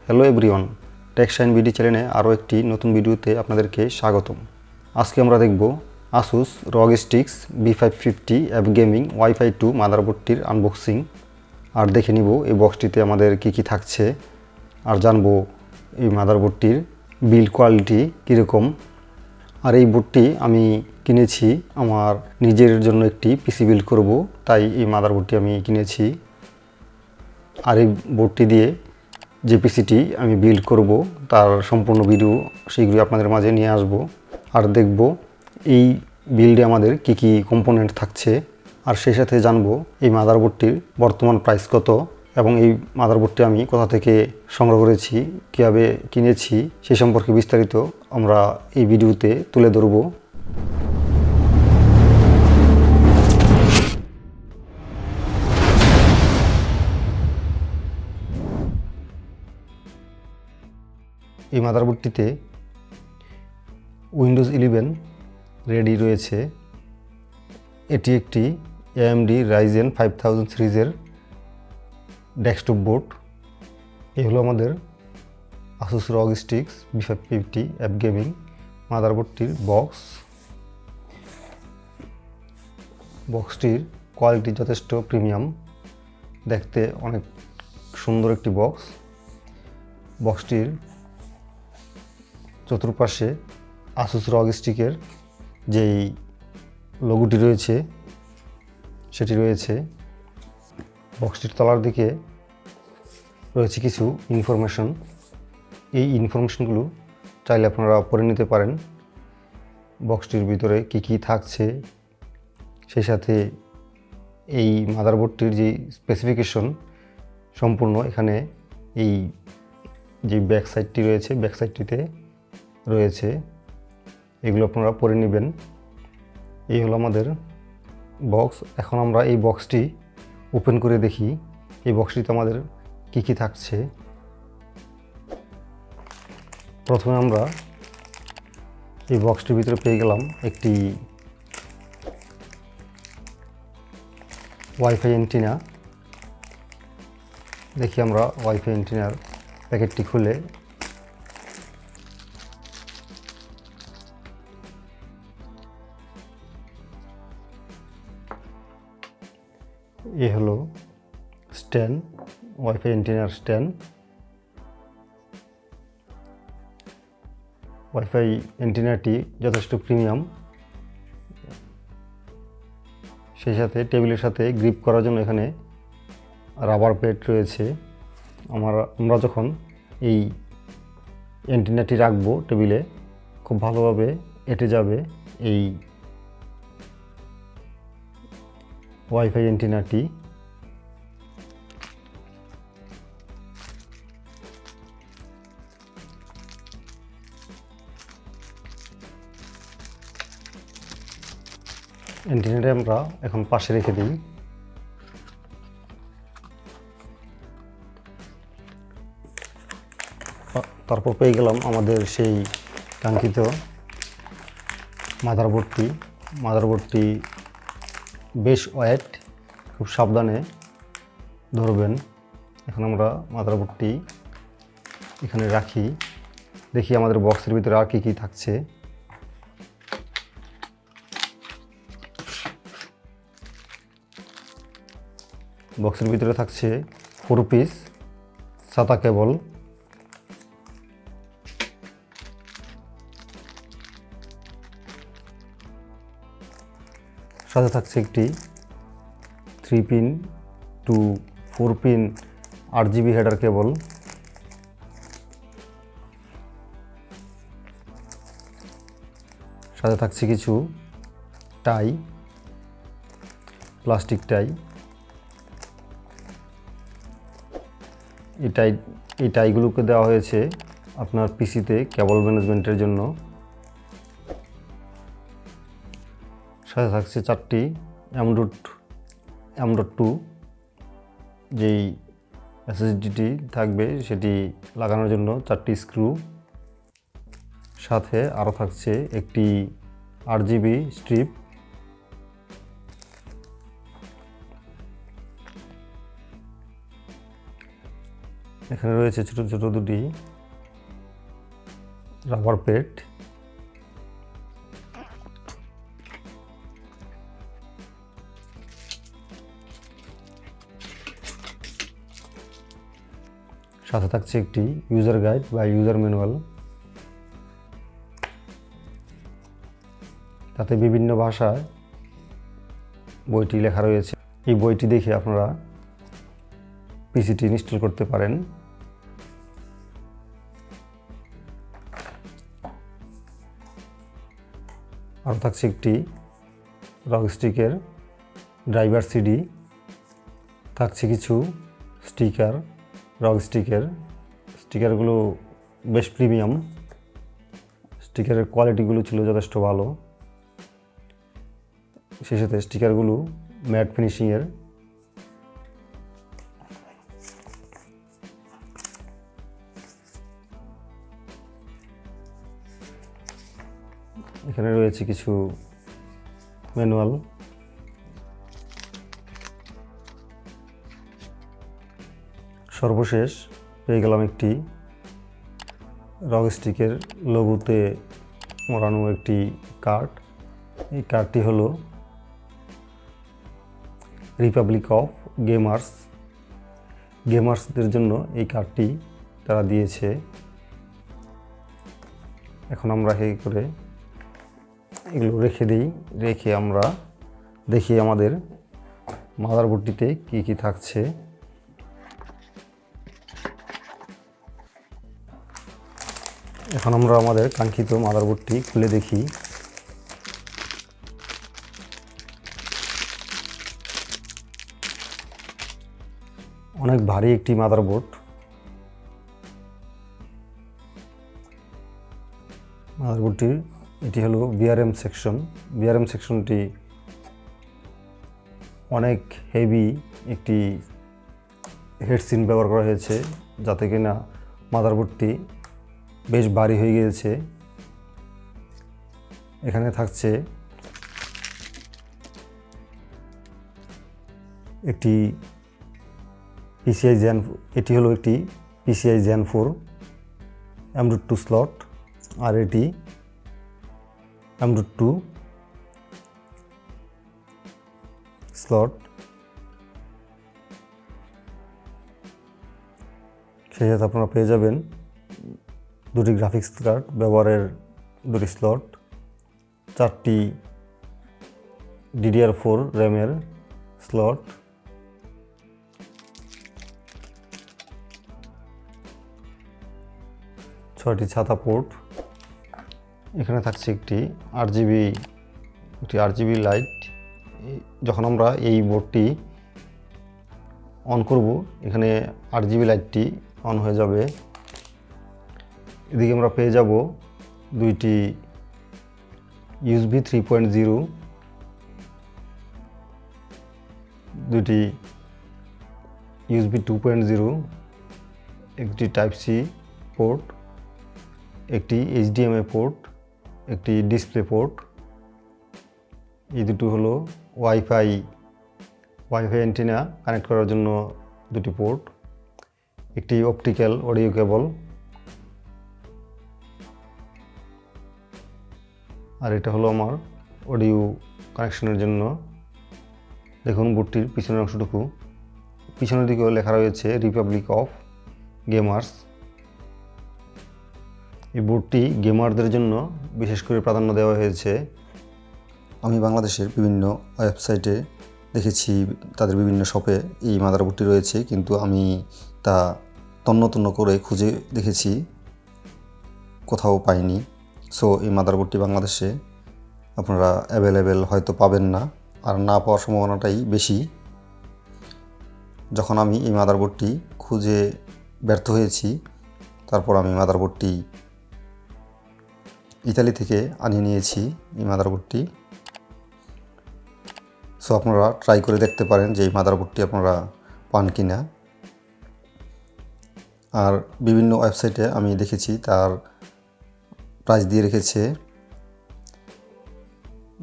Hello everyone, tech Shahin BD চ্যানেলে আরও একটি নতুন ভিডিওতে আপনাদেরকে স্বাগতম। আজকে আমরা দেখব Asus ROG strix b550 অ্যাপ গেমিং ওয়াইফাই 2 মাদারবোর্ডটির আনবক্সিং। আর দেখে নিব এই বক্সটিতে আমাদের কি থাকছে, আর জানবো এই মাদারবোর্ডটির বিল্ড কোয়ালিটি কীরকম। আর এই বোর্ডটি আমি কিনেছি আমার নিজের জন্য একটি পিসি বিল্ড করব, তাই এই মাদারবোর্ডটি আমি কিনেছি। আর এই বোর্ডটি দিয়ে যে পিসিটি আমি বিল্ড করব তার সম্পূর্ণ ভিডিও শীঘ্রই আপনাদের মাঝে নিয়ে আসব। আর দেখব এই বিল্ডে আমাদের কি কম্পোনেন্ট থাকছে, আর সেই সাথে জানব এই মাদারবোর্ডটির বর্তমান প্রাইস কত এবং এই মাদারবোর্ডটি আমি কোথা থেকে সংগ্রহ করেছি, কীভাবে কিনেছি সেই সম্পর্কে বিস্তারিত আমরা এই ভিডিওতে তুলে ধরব। এই মাদারবোর্ডটিতে উইন্ডোজ 11 রেডি রয়েছে। এটি একটি AMD Ryzen 5000 সিরিজের ডেস্কটপ বোর্ড। এই হলো আমাদের Asus ROG strix b550 অ্যাপ গেমিং মাদারবোর্ডটির বক্সটির কোয়ালিটি যথেষ্ট প্রিমিয়াম, দেখতে অনেক সুন্দর একটি বক্সটির চতুর্পাশে Asus ROG স্টিকের যেই লোগোটি রয়েছে সেটি রয়েছে। বক্সটির তলার দিকে রয়েছে কিছু ইনফরমেশন। এই ইনফরমেশনগুলো চাইলে আপনারা পড়ে নিতে পারেন। বক্সটির ভিতরে কি থাকছে, সেই সাথে এই মাদারবোর্ডটির যে স্পেসিফিকেশন সম্পূর্ণ এখানে এই যে ব্যাক সাইডটি রয়েছে ব্যাক সাইডটিতে রয়েছে, এগুলো আপনারা পড়ে নেবেন। এই হলো আমাদের বক্স। এখন আমরা এই বক্সটি ওপেন করে দেখি এই বক্সটিতে আমাদের কি থাকছে। প্রথমে আমরা এই বক্সটির ভিতরে পেয়ে গেলাম একটি ওয়াইফাই অ্যান্টিনা। দেখি আমরা ওয়াইফাই অ্যান্টিনার প্যাকেটটি খুলে এ হলো স্ট্যান্ড, ওয়াইফাই অ্যান্টিনার স্ট্যান্ড। ওয়াইফাই অ্যান্টিনাটি যথেষ্ট প্রিমিয়াম, সেই সাথে টেবিলের সাথে গ্রিপ করার জন্য এখানে রাবার প্যাড রয়েছে। আমরা যখন এই অ্যান্টিনাটি রাখবো টেবিলে, খুব ভালোভাবে এঁটে যাবে এই ওয়াইফাই অ্যান্টিনাটি। অ্যান্টিনাটা আমরা এখন পাশে রেখে দিই। তারপর পেয়ে গেলাম আমাদের সেই কাঙ্ক্ষিত মাদারবোর্ডটি বেশ ওয়েট, খুব সাবধানে ধরবেন। এখন আমরা মাদারবোর্ডটি এখানে রাখি, দেখি আমাদের বক্সের ভিতরে আর কি থাকছে। বক্সের ভিতরে থাকছে 4 পিস SATA কেবল, সাথে থাকছে একটি 3 pin to 4 pin RGB header cable, সাথে থাকছে কিছু টাই, প্লাস্টিক টাই। এই টাইগুলোকে দেওয়া হয়েছে আপনার পিসিতে কেবল ম্যানেজমেন্টের জন্য। সাথে থাকছে 4টি M.2 যেই SSDটি থাকবে সেটি লাগানোর জন্য 4টি স্ক্রু। সাথে আরও থাকছে একটি RGB স্ট্রিপ। এখানে রয়েছে ছোট ছোট দুটি রাবার প্লেট। সাথে থাকছে একটি ইউজার গাইড বা ইউজার ম্যানুয়াল। তাতে বিভিন্ন ভাষায় বইটি লেখা রয়েছে। এই বইটি দেখে আপনারা পিসিটি ইনস্টল করতে পারেন। আরও থাকছে একটি রগ স্টিকের ড্রাইভার সিডি, থাকছে কিছু স্টিকার, রগ স্টিকারগুলো বেশ প্রিমিয়াম। স্টিকারের কোয়ালিটিগুলো ছিল যথেষ্ট ভালো। সেই সাথে স্টিকারগুলো ম্যাট ফিনিশিংয়ের। এখানে রয়েছে কিছু ম্যানুয়াল। সর্বশেষ পেয়ে গেলাম একটি রগ স্টিকের লোগোতে মোড়ানো একটি কার্ড। এই কার্ডটি হলো রিপাবলিক অফ গেমার্সদের জন্য এই কার্ডটি তারা দিয়েছে। এখন আমরা এই করে এগুলো রেখে দিই। রেখে আমরা দেখি আমাদের মাদারবোর্ডটিতে কি কি থাকছে। এখন আমরা আমাদের কাঙ্ক্ষিত মাদারবোর্ডটি খুলে দেখি। অনেক ভারী একটি মাদারবোর্ড। মাদারবোর্ডটির এটি হলো বিআরএম সেকশনটি অনেক হেভি একটি হেডসিন ব্যবহার করা হয়েছে, যাতে কিনা মাদারবোর্ডটি বেশ ভারী হয়ে গিয়েছে। এখানে থাকছে একটি এটি হলো একটি PCI Gen 4 M.2 স্লট, আর এটি M.2 স্লট। সেই সাথে আপনারা পেয়ে যাবেন দুটি গ্রাফিক্স কার্ড ব্যবহারের দুটি স্লট, 4টি DDR4 র্যামের স্লট, 6টি ছাতা পোর্ট। এখানে থাকছে একটি RGB লাইট। যখন আমরা এই বোর্ডটি অন করব, এখানে RGB লাইটটি অন হয়ে যাবে। এদিকে আমরা পেয়ে যাব দুইটি USB 3.0, দুইটি USB 2.0, একটি টাইপ সি পোর্ট, একটি HDMI পোর্ট, একটি ডিসপ্লে পোর্ট। এই দুটো হলো ওয়াইফাই অ্যান্টেনা কানেক্ট করার জন্য দুটি পোর্ট, একটি অপটিক্যাল অডিও কেবল, আর এটা হলো আমার অডিও কানেকশনের জন্য। দেখুন বোর্ডটির পিছনের অংশটুকু, পিছনের দিকেও লেখা রয়েছে রিপাবলিক অফ গেমার্স। এই বোর্ডটি গেমারদের জন্য বিশেষ করে প্রাধান্য দেওয়া হয়েছে। আমি বাংলাদেশের বিভিন্ন ওয়েবসাইটে দেখেছি, তাদের বিভিন্ন শপে এই মাদারবোর্ডটি রয়েছে, কিন্তু আমি তা তন্ন করে খুঁজে দেখেছি, কোথাও পাইনি। সো এই মাদারবোর্ডটি বাংলাদেশে আপনারা অ্যাভেলেবেল হয়তো পাবেন না, আর না পাওয়ার সম্ভাবনাটাই বেশি। যখন আমি এই মাদারবোর্ডটি খুঁজে ব্যর্থ হয়েছি, তারপর আমি মাদারবোর্ডটি ইতালি থেকে আনিয়ে নিয়েছি এই মাদারবোর্ডটি। সো আপনারা ট্রাই করে দেখতে পারেন যে এই মাদারবোর্ডটি আপনারা পান কি না। আর বিভিন্ন ওয়েবসাইটে আমি দেখেছি তার প্রাইস দিয়ে রেখেছে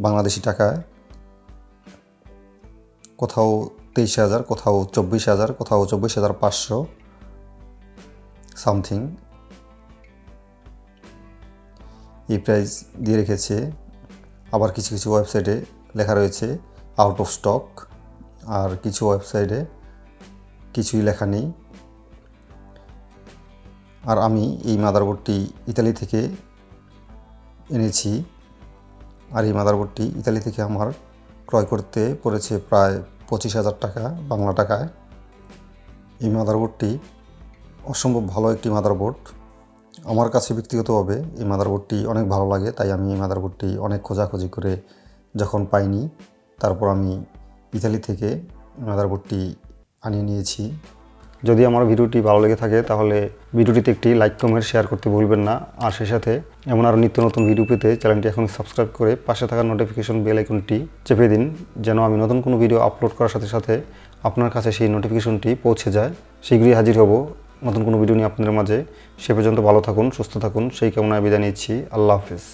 বাংলাদেশি টাকায়, কোথাও 23,000, কোথাও 24,000, কোথাও 24,500। সামথিং এই প্রাইস দিয়ে রেখেছে। আবার কিছু কিছু ওয়েবসাইটে লেখা রয়েছে আউট অফ স্টক, আর কিছু ওয়েবসাইটে কিছুই লেখা নেই। আর আমি এই মাদারবোর্ডটি ইতালি থেকে এনেছি, আর এই মাদারবোর্ডটি ইতালি থেকে আমার ক্রয় করতে পড়েছে প্রায় 25,000 টাকা বাংলা টাকায়। এই মাদারবোর্ডটি অসম্ভব ভালো একটি মাদারবোর্ড। আমার কাছে ব্যক্তিগতভাবে এই মাদারবোর্ডটি অনেক ভালো লাগে, তাই আমি এই মাদারবোর্ডটি অনেক খোঁজাখুঁজি করে যখন পাইনি, তারপর আমি ইতালি থেকে মাদারবোর্ডটি আনিয়ে নিয়েছি। যদি আমার ভিডিওটি ভালো লেগে থাকে তাহলে ভিডিওটিতে একটি লাইক, কমেন্ট, শেয়ার করতে ভুলবেন না। আর সেই সাথে এমন আরও নিত্য নতুন ভিডিও পেতে চ্যানেলটি এখন সাবস্ক্রাইব করে পাশে থাকা নোটিফিকেশন বেল আইকনটি চেপে দিন, যেন আমি নতুন কোনো ভিডিও আপলোড করার সাথে সাথে আপনার কাছে সেই নোটিফিকেশনটি পৌঁছে যায়। শীঘ্রই হাজির হব নতুন কোনো ভিডিও নিয়ে আপনাদের মাঝে। সে পর্যন্ত ভালো থাকুন, সুস্থ থাকুন, সেই কামনায় বিদায় নিচ্ছি। আল্লাহ হাফেজ।